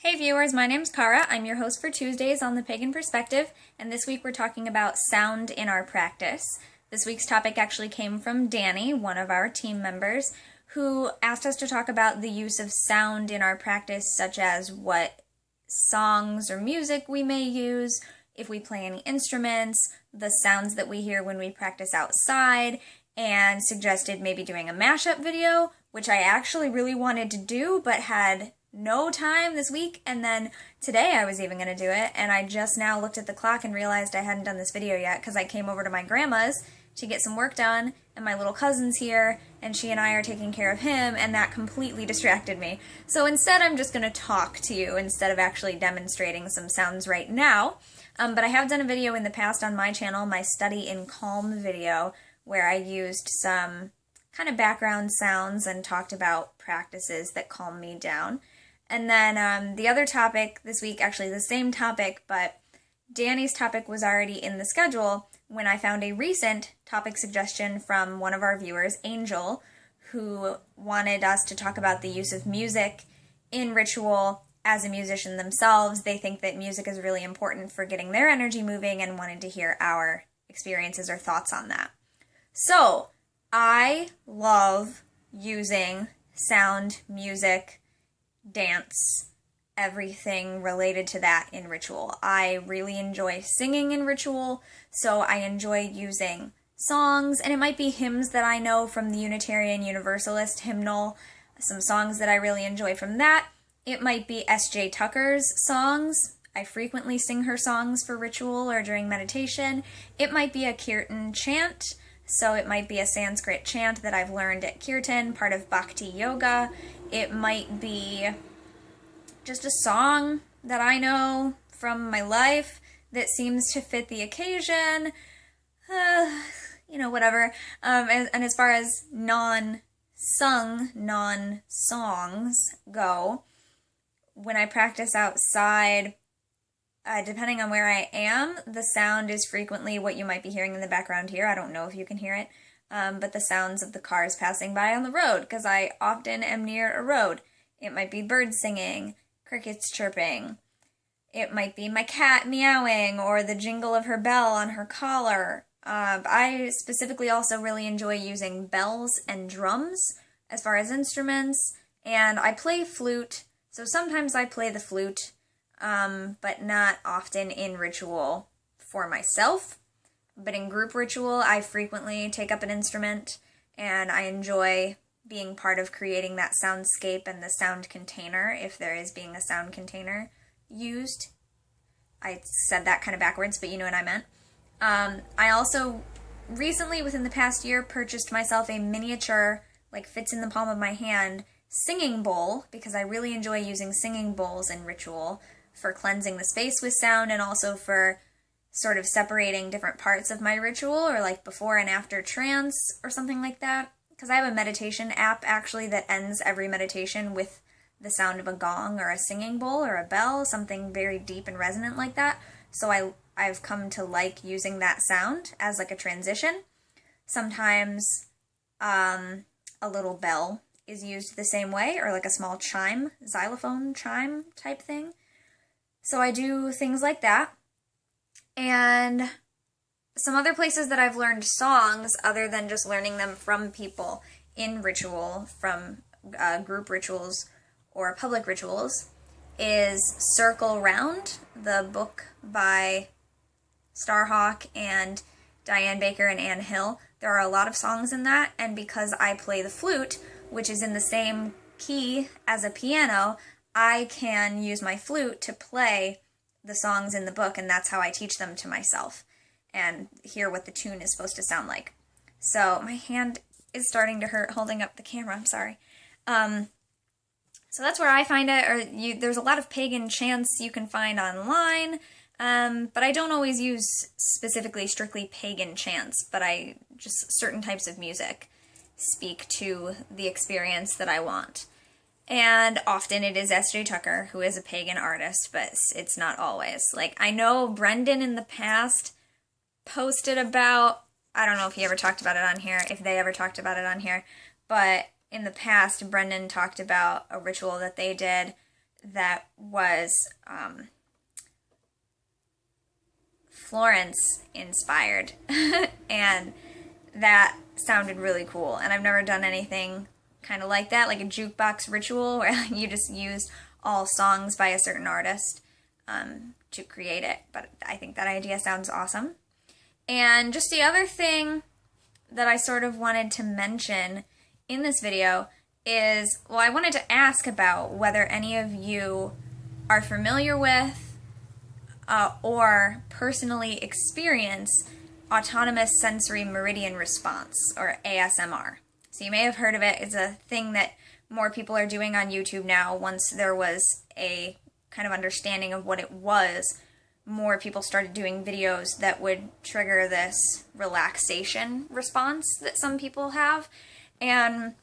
Hey viewers, my name's Cara. I'm your host for Tuesdays on the Pagan Perspective, and this week we're talking about sound in our practice. This week's topic actually came from Danny, one of our team members, who asked us to talk about the use of sound in our practice, such as what songs or music we may use, if we play any instruments, the sounds that we hear when we practice outside, and suggested maybe doing a mashup video, which I actually really wanted to do, but had no time this week, and then today I was even going to do it, and I just now looked at the clock and realized I hadn't done this video yet because I came over to my grandma's to get some work done, and my little cousin's here, and she and I are taking care of him, and that completely distracted me. So instead I'm just going to talk to you instead of actually demonstrating some sounds right now. But I have done a video in the past on my channel, my Study in Calm video, where I used some kind of background sounds and talked about practices that calm me down. And then the other topic this week, actually the same topic, but Danny's topic was already in the schedule when I found a recent topic suggestion from one of our viewers, Angel, who wanted us to talk about the use of music in ritual as a musician themselves. They think that music is really important for getting their energy moving and wanted to hear our experiences or thoughts on that. So, I love using sound, music, dance, everything related to that in ritual. I really enjoy singing in ritual, so I enjoy using songs, and it might be hymns that I know from the Unitarian Universalist hymnal, some songs that I really enjoy from that. It might be S.J. Tucker's songs. I frequently sing her songs for ritual or during meditation. It might be a kirtan chant, so it might be a Sanskrit chant that I've learned at kirtan, part of bhakti yoga. It might be just a song that I know from my life that seems to fit the occasion, whatever. And as far as non-sung, non-songs go, when I practice outside, depending on where I am, the sound is frequently what you might be hearing in the background here. I don't know if you can hear it, but the sounds of the cars passing by on the road, because I often am near a road. It might be birds singing, crickets chirping. It might be my cat meowing, or the jingle of her bell on her collar. I specifically also really enjoy using bells and drums as far as instruments, and I play flute, so sometimes I play the flute, but not often in ritual for myself. But in group ritual, I frequently take up an instrument, and I enjoy being part of creating that soundscape and the sound container, if there is being a sound container used. I said that kind of backwards, but you know what I meant. I also recently, within the past year, purchased myself a miniature, fits in the palm of my hand, singing bowl, because I really enjoy using singing bowls in ritual for cleansing the space with sound, and also for sort of separating different parts of my ritual, or before and after trance or something like that. Because I have a meditation app actually that ends every meditation with the sound of a gong or a singing bowl or a bell, something very deep and resonant like that. So I've come to like using that sound as a transition. Sometimes a little bell is used the same way, or a small chime, xylophone chime type thing. So I do things like that. And some other places that I've learned songs, other than just learning them from people in ritual, from group rituals or public rituals, is Circle Round, the book by Starhawk and Diane Baker and Anne Hill. There are a lot of songs in that, and because I play the flute, which is in the same key as a piano, I can use my flute to play the songs in the book, and that's how I teach them to myself and hear what the tune is supposed to sound like. So my hand is starting to hurt holding up the camera, I'm sorry. So that's where I find it, or there's a lot of pagan chants you can find online, but I don't always use specifically strictly pagan chants, but just certain types of music speak to the experience that I want. And often it is S.J. Tucker, who is a pagan artist, but it's not always. I know Brendan in the past posted about, I don't know if he ever talked about it on here, if they ever talked about it on here, but in the past, Brendan talked about a ritual that they did that was Florence inspired, and that sounded really cool. And I've never done anything kind of like that, like a jukebox ritual where you just use all songs by a certain artist to create it. But I think that idea sounds awesome. And just the other thing that I sort of wanted to mention in this video is, well, I wanted to ask about whether any of you are familiar with or personally experience autonomous sensory meridian response, or ASMR. So you may have heard of it. It's a thing that more people are doing on YouTube now. Once there was a kind of understanding of what it was, more people started doing videos that would trigger this relaxation response that some people have. And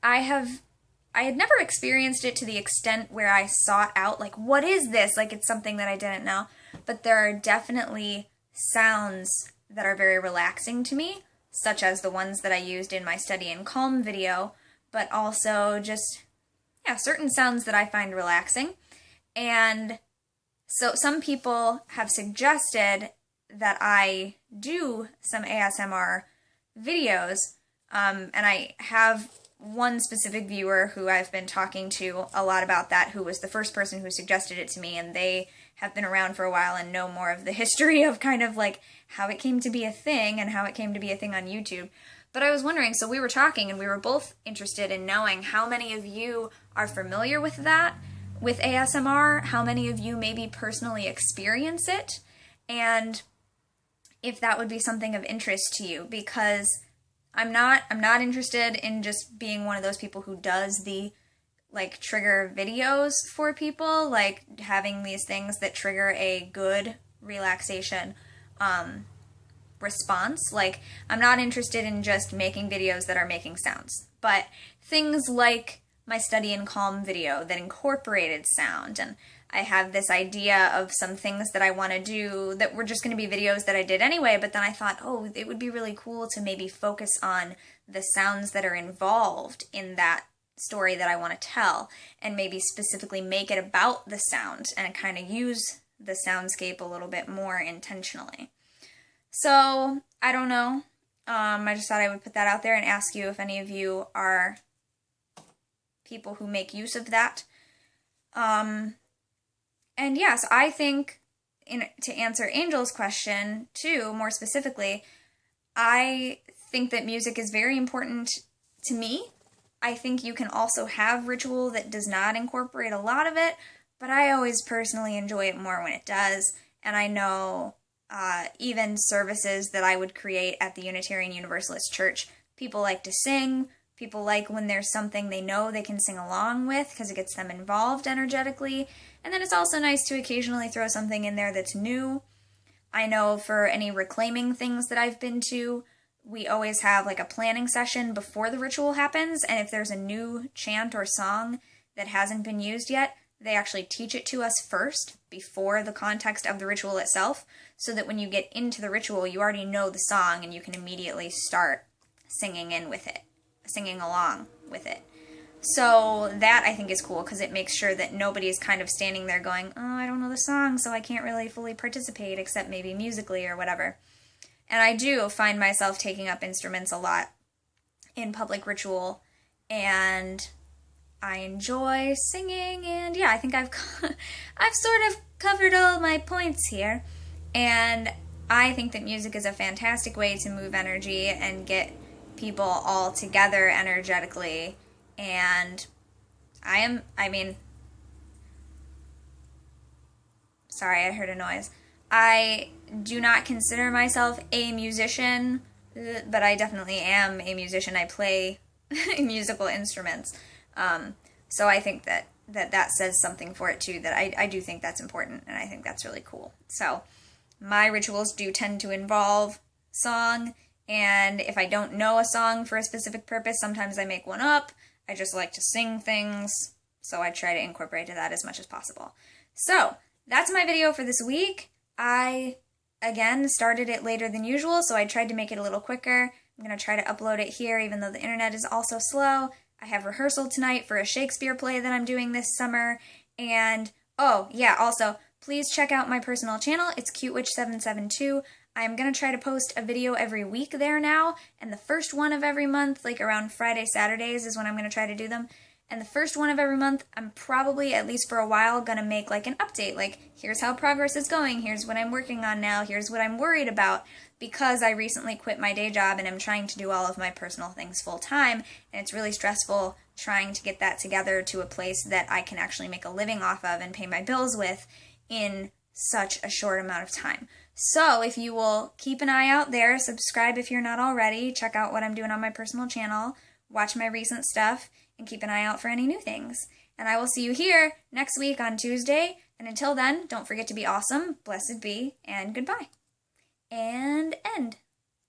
I had never experienced it to the extent where I sought out, like, what is this? Like, it's something that I didn't know. But there are definitely sounds that are very relaxing to me, such as the ones that I used in my Study and Calm video, but also just, yeah, certain sounds that I find relaxing. And so some people have suggested that I do some ASMR videos, and I have one specific viewer who I've been talking to a lot about that, who was the first person who suggested it to me, and they have been around for a while and know more of the history of kind of like how it came to be a thing and how it came to be a thing on YouTube. But I was wondering, so we were talking and we were both interested in knowing how many of you are familiar with that, with ASMR, how many of you maybe personally experience it, and if that would be something of interest to you, because I'm not interested in just being one of those people who does the like trigger videos for people, like having these things that trigger a good relaxation response. Like, I'm not interested in just making videos that are making sounds, but things like my Study and Calm video that incorporated sound, and I have this idea of some things that I want to do that were just going to be videos that I did anyway, but then I thought, oh, it would be really cool to maybe focus on the sounds that are involved in that story that I want to tell, and maybe specifically make it about the sound and kind of use the soundscape a little bit more intentionally. So, I don't know. I just thought I would put that out there and ask you if any of you are people who make use of that. And yes, I think, to answer Angel's question too, more specifically, I think that music is very important to me. I think you can also have ritual that does not incorporate a lot of it, but I always personally enjoy it more when it does. And I know even services that I would create at the Unitarian Universalist Church, people like to sing. People like when there's something they know they can sing along with because it gets them involved energetically. And then it's also nice to occasionally throw something in there that's new. I know for any reclaiming things that I've been to, we always have like a planning session before the ritual happens, and if there's a new chant or song that hasn't been used yet, they actually teach it to us first before the context of the ritual itself, so that when you get into the ritual, you already know the song and you can immediately start singing along with it. So that I think is cool because it makes sure that nobody is kind of standing there going, oh, I don't know the song, so I can't really fully participate except maybe musically or whatever. And I do find myself taking up instruments a lot in public ritual, and I enjoy singing, and yeah, I think I've sort of covered all my points here. And I think that music is a fantastic way to move energy and get people all together energetically. And sorry, I heard a noise. I do not consider myself a musician, but I definitely am a musician. I play musical instruments. So I think that says something for it too, that I do think that's important, and I think that's really cool. So my rituals do tend to involve song, and if I don't know a song for a specific purpose, sometimes I make one up. I just like to sing things, so I try to incorporate that as much as possible. So that's my video for this week. I, again, started it later than usual, so I tried to make it a little quicker. I'm going to try to upload it here, even though the internet is also slow. I have rehearsal tonight for a Shakespeare play that I'm doing this summer, And, oh, yeah, also, please check out my personal channel. It's cutewitch772. I'm going to try to post a video every week there now, and the first one of every month, like around Friday, Saturdays is when I'm going to try to do them. And the first one of every month, I'm probably, at least for a while, going to make like an update. Like, here's how progress is going, here's what I'm working on now, here's what I'm worried about, because I recently quit my day job and I'm trying to do all of my personal things full time, and it's really stressful trying to get that together to a place that I can actually make a living off of and pay my bills with in such a short amount of time. So if you will keep an eye out there, subscribe if you're not already, check out what I'm doing on my personal channel, watch my recent stuff, and keep an eye out for any new things. And I will see you here next week on Tuesday. And until then, don't forget to be awesome, blessed be, and goodbye. And end.